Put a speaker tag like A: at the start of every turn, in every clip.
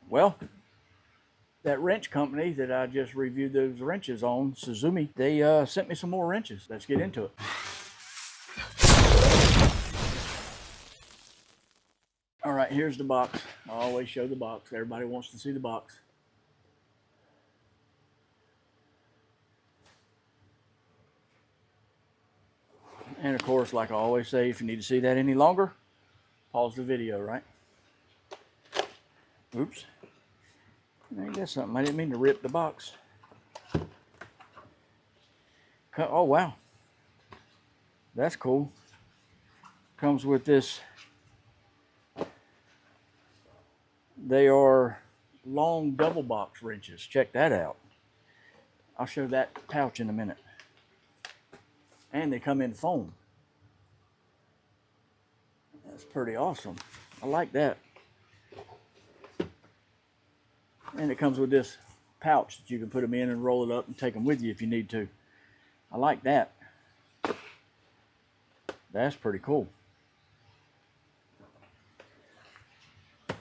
A: Well, that wrench company that I just reviewed those wrenches on, SUZUME, they sent me some more wrenches. Let's get into it. All right, here's the box. I always show the box. Everybody wants to see the box. And of course, like I always say, if you need to see that any longer, pause the video, right? Oops. Ain't that something? I didn't mean to rip the box. Oh, wow. That's cool. Comes with this. They are long double box wrenches. Check that out. I'll show that pouch in a minute. And they come in foam. That's pretty awesome. I like that. And it comes with this pouch that you can put them in and roll it up and take them with you if you need to. I like that. That's pretty cool.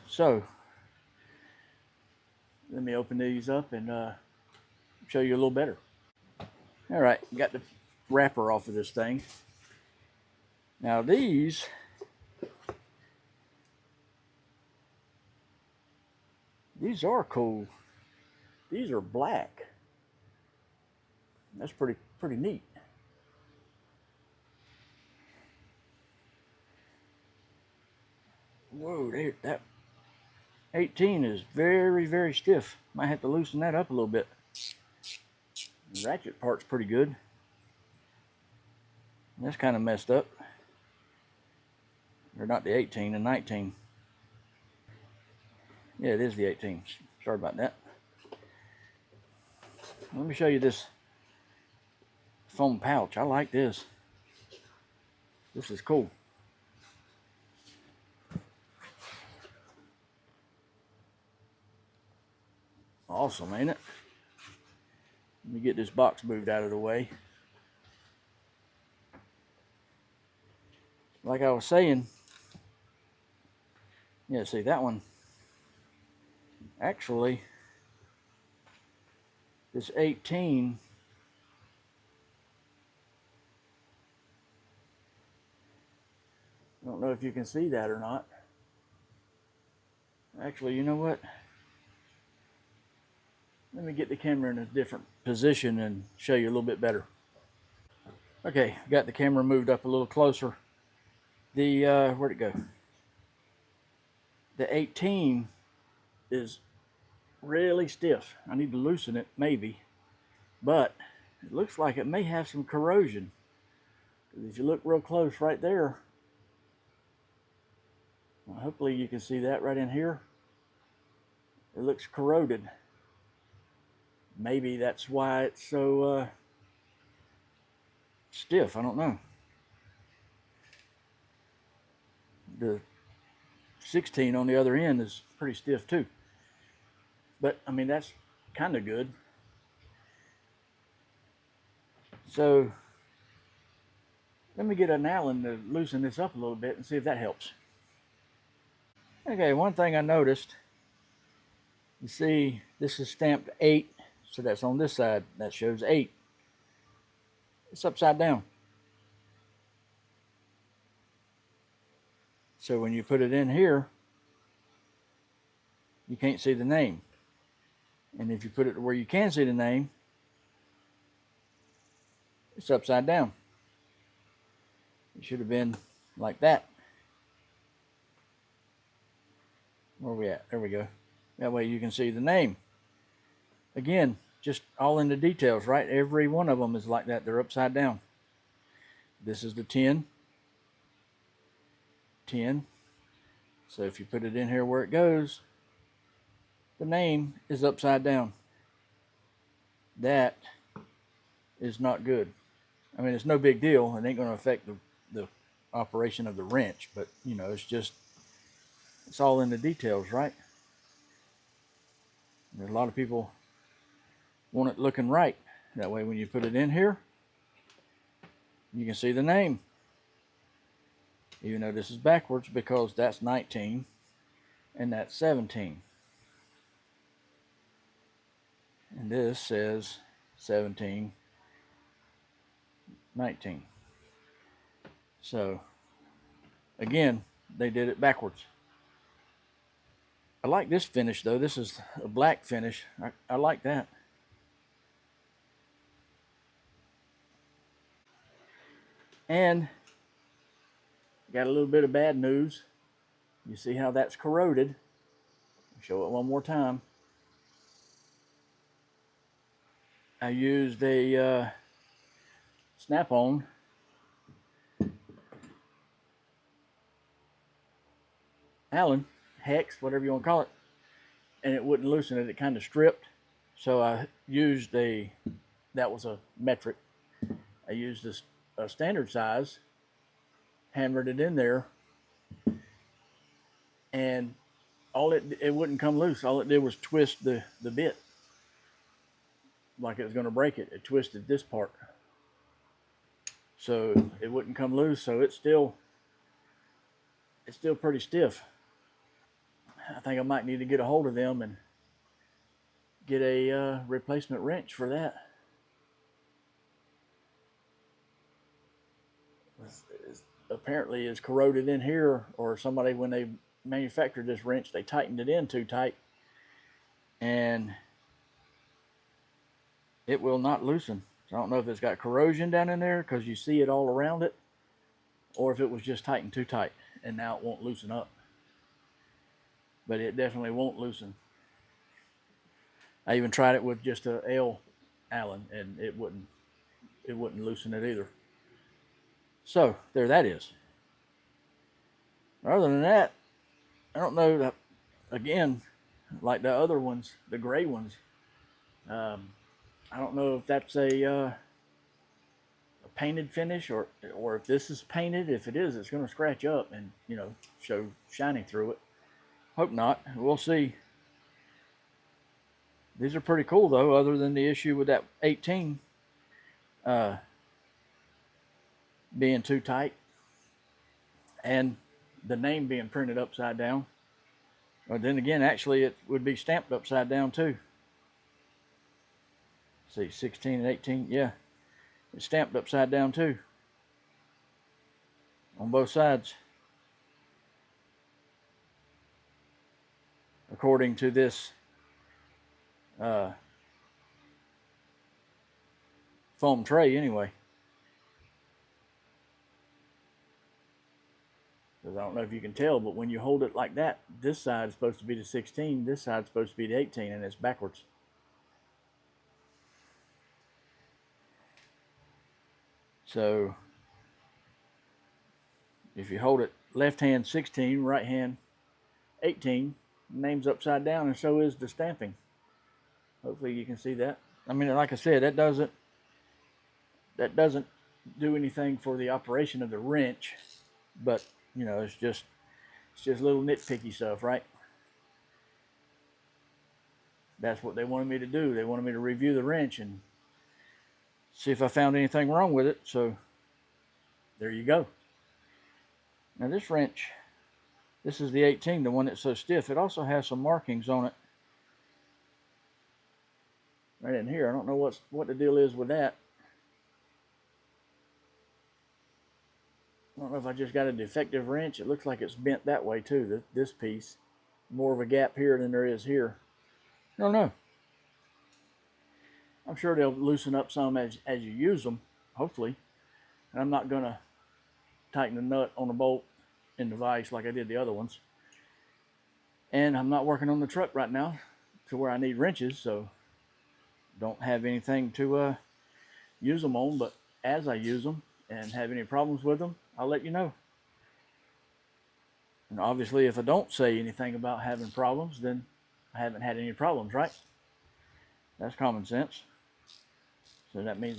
A: So, let me open these up and show you a little better. All right, got the wrapper off of this thing. Now these are cool. These are black. That's pretty neat. Whoa, that 18 is very stiff. Might have to loosen that up a little bit. The ratchet part's pretty good. That's kind of messed up. Or not the 18, the 19. Yeah, it is the 18. Sorry about that. Let me show you this foam pouch. I like this. This is cool. Awesome, ain't it? Let me get this box moved out of the way. Like I was saying, yeah, see that one, actually, this 18, I don't know if you can see that or not. Actually, you know what? Let me get the camera in a different position and show you a little bit better. Okay, got the camera moved up a little closer. The, where'd it go? The 18 is really stiff. I need to loosen it, maybe. But it looks like it may have some corrosion. If you look real close right there, well, hopefully you can see that right in here. It looks corroded. Maybe that's why it's so stiff. I don't know. The 16 on the other end is pretty stiff too. But I mean, that's kind of good. So let me get an Allen to loosen this up a little bit and see if that helps. Okay, one thing I noticed, you see this is stamped 8, so that's on this side. That shows 8. It's upside down. So when you put it in here, you can't see the name. And if you put it where you can see the name, it's upside down. It should have been like that. Where are we at? There we go. That way you can see the name. Again, just all in the details, right? Every one of them is like that. They're upside down. This is the 10. 10. So if you put it in here where it goes, the name is upside down. That is not good. I mean, it's no big deal. It ain't going to affect the operation of the wrench, but you know, it's all in the details, right? There's a lot of people want it looking right. That way when you put it in here, you can see the name. Even though this is backwards because that's 19 and that's 17. And this says 17, 19. So again, they did it backwards. I like this finish though. This is a black finish. I like that. And got a little bit of bad news. You see how that's corroded. Show it one more time. I used a snap-on Allen, hex, whatever you want to call it, and it wouldn't loosen it. It kind of stripped. So I used that was a metric. I used a standard size, hammered it in there, and it wouldn't come loose. All it did was twist the bit like it was going to break it. It twisted this part, so it wouldn't come loose. So it's still pretty stiff. I think I might need to get a hold of them and get a replacement wrench for that. Apparently is corroded in here, or somebody, when they manufactured this wrench, they tightened it in too tight and it will not loosen. So I don't know if it's got corrosion down in there because you see it all around it, or if it was just tightened too tight and now it won't loosen up. But it definitely won't loosen. I even tried it with just a L Allen and it wouldn't loosen it either. So there that is. Other than that, I don't know that, again, like the other ones, the gray ones, I don't know if that's a painted finish or if this is painted. If it is, it's going to scratch up and, you know, show shiny through it. Hope not. We'll see. These are pretty cool though, other than the issue with that 18 being too tight and the name being printed upside down. But then again, actually it would be stamped upside down too. See, 16 and 18, yeah, it's stamped upside down too on both sides, according to this foam tray anyway. Because I don't know if you can tell, but when you hold it like that, this side is supposed to be the 16, this side is supposed to be the 18, and it's backwards. So if you hold it left hand 16, right hand 18, name's upside down, and so is the stamping. Hopefully you can see that. I mean, like I said, that doesn't do anything for the operation of the wrench, but you know, it's just little nitpicky stuff, right? That's what they wanted me to do. They wanted me to review the wrench and see if I found anything wrong with it. So there you go. Now this wrench, this is the 18, the one that's so stiff. It also has some markings on it right in here. I don't know what the deal is with that. I don't know if I just got a defective wrench. It looks like it's bent that way too, this piece. More of a gap here than there is here. I don't know. I'm sure they'll loosen up some as you use them, hopefully. And I'm not going to tighten the nut on the bolt in the vise like I did the other ones. And I'm not working on the truck right now to where I need wrenches, so don't have anything to use them on. But as I use them and have any problems with them, I'll let you know. And obviously, if I don't say anything about having problems, then I haven't had any problems, right? That's common sense. So that means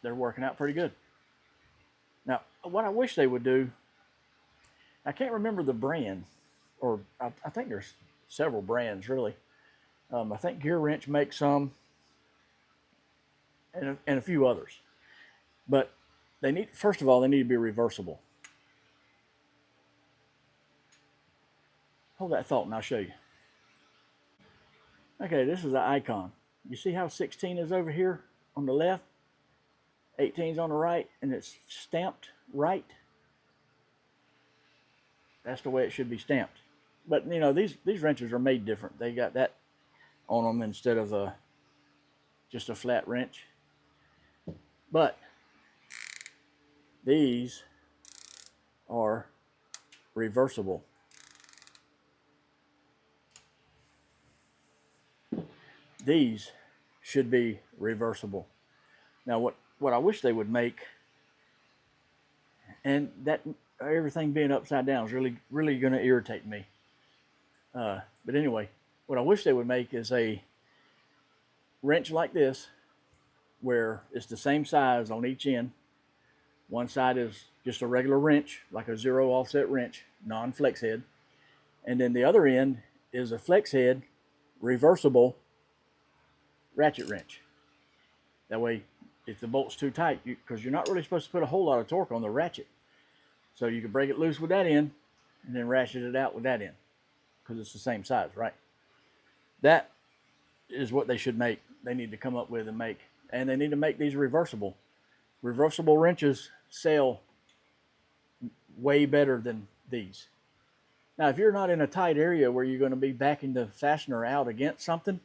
A: they're working out pretty good. Now, what I wish they would do, I can't remember the brand, or I think there's several brands really. I think Gear Wrench makes some, and a few others. But first of all, they need to be reversible. Hold that thought and I'll show you. Okay, this is the icon. You see how 16 is over here on the left, 18 is on the right, and it's stamped right? That's the way it should be stamped. But you know, these wrenches are made different. They got that on them instead of just a flat wrench. But these are reversible. These should be reversible. Now what I wish they would make, and that everything being upside down is really going to irritate me. But anyway, what I wish they would make is a wrench like this, where it's the same size on each end. One side is just a regular wrench, like a zero offset wrench, non-flex head. And then the other end is a flex head, reversible ratchet wrench. That way, if the bolt's too tight, because you're not really supposed to put a whole lot of torque on the ratchet. So you can break it loose with that end, and then ratchet it out with that end, because it's the same size, right? That is what they should make. They need to come up with and make. And they need to make these reversible. Reversible wrenches sell way better than these. Now, if you're not in a tight area where you're going to be backing the fastener out against something,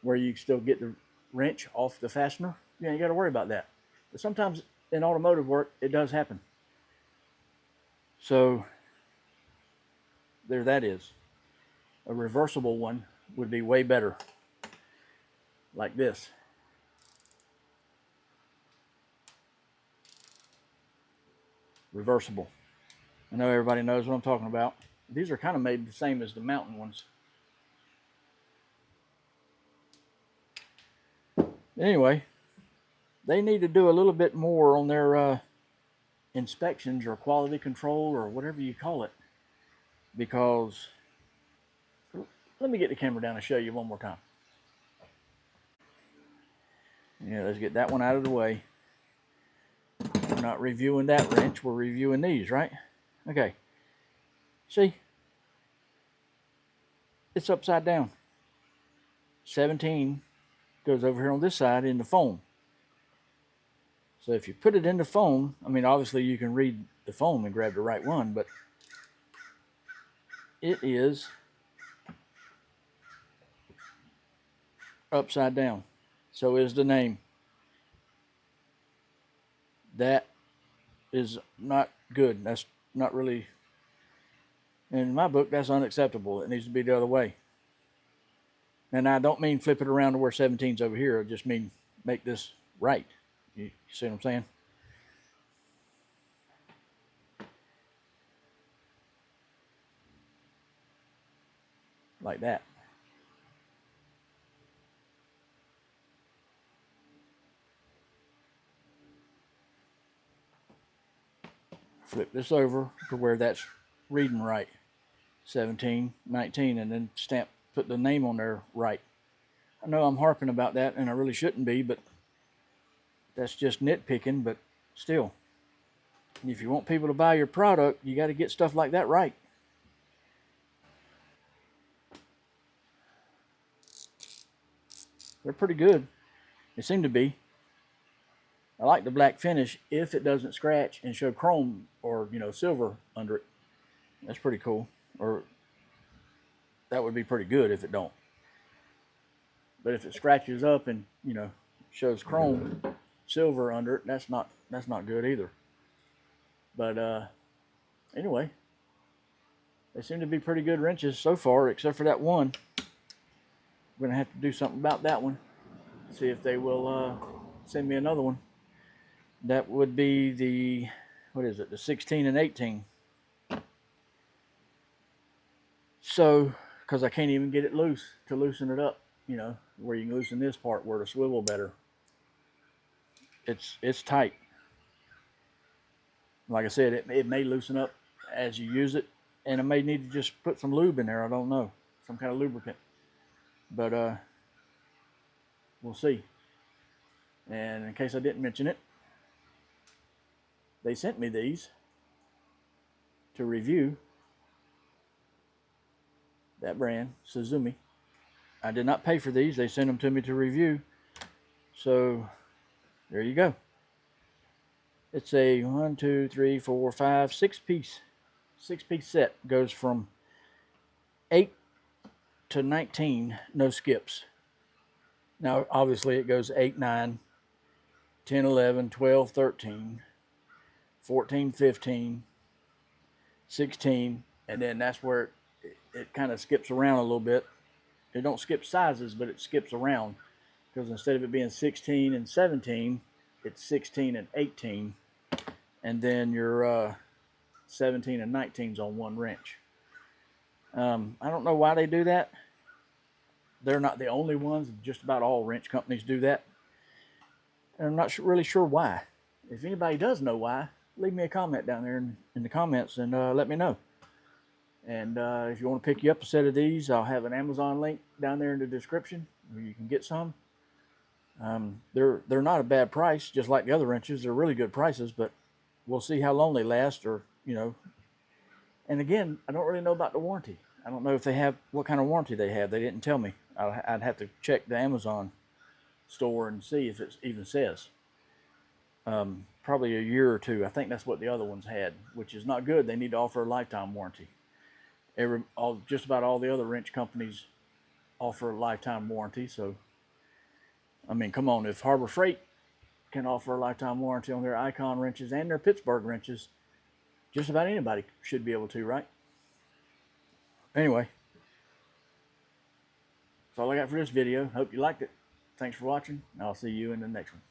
A: where you still get the wrench off the fastener, you ain't got to worry about that. But sometimes in automotive work, it does happen. So there that is. A reversible one would be way better. Like this. Reversible. I know everybody knows what I'm talking about. These are kind of made the same as the mountain ones. Anyway, they need to do a little bit more on their inspections or quality control or whatever you call it. Because, let me get the camera down and show you one more time. Yeah, let's get that one out of the way. We're not reviewing that wrench, we're reviewing these, right? Okay. See? It's upside down. 17 goes over here on this side in the foam. So if you put it in the foam, I mean, obviously you can read the foam and grab the right one, but it is upside down. So is the name. That is not good. That's not really, in my book, that's unacceptable. It needs to be the other way. And I don't mean flip it around to where 17's over here. I just mean make this right. You see what I'm saying? Like that. Flip this over to where that's reading right. 17, 19, and then stamp, put the name on there right. I know I'm harping about that, and I really shouldn't be, but that's just nitpicking, but still. If you want people to buy your product, you got to get stuff like that right. They're pretty good. They seem to be. I like the black finish if it doesn't scratch and show chrome or, you know, silver under it. That's pretty cool. Or that would be pretty good if it don't. But if it scratches up and, you know, shows chrome, silver under it, that's not good either. But anyway, they seem to be pretty good wrenches so far, except for that one. I'm gonna have to do something about that one. See if they will send me another one. That would be the, what is it, the 16 and 18. So, because I can't even get it loose to loosen it up, you know, where you can loosen this part where to swivel better. It's tight. Like I said, it may loosen up as you use it, and I may need to just put some lube in there. I don't know, some kind of lubricant. But we'll see. And in case I didn't mention it, they sent me these to review. That brand, SUZUME. I did not pay for these. They sent them to me to review. So there you go. It's a 1, 2, 3, 4, 5, 6 piece set. Goes from 8 to 19, no skips. Now obviously it goes 8, 9, 10, 11, 12, 13, 14, 15, 16, and then that's where it kind of skips around a little bit. It don't skip sizes, but it skips around, because instead of it being 16 and 17, it's 16 and 18, and then your 17 and 19's on one wrench. I don't know why they do that. They're not the only ones. Just about all wrench companies do that. And I'm not really sure why. If anybody does know why, leave me a comment down there in the comments and let me know. And if you want to pick you up a set of these, I'll have an Amazon link down there in the description where you can get some. They're not a bad price, just like the other wrenches. They're really good prices, but we'll see how long they last, or And again, I don't really know about the warranty. I don't know if they have what kind of warranty they have. They didn't tell me. I'd have to check the Amazon store and see if it even says. Probably a year or two. I think that's what the other ones had, which is not good. They need to offer a lifetime warranty. Just about all the other wrench companies offer a lifetime warranty. So, I mean, come on, if Harbor Freight can offer a lifetime warranty on their Icon wrenches and their Pittsburgh wrenches, just about anybody should be able to, right? Anyway, that's all I got for this video. Hope you liked it. Thanks for watching. I'll see you in the next one.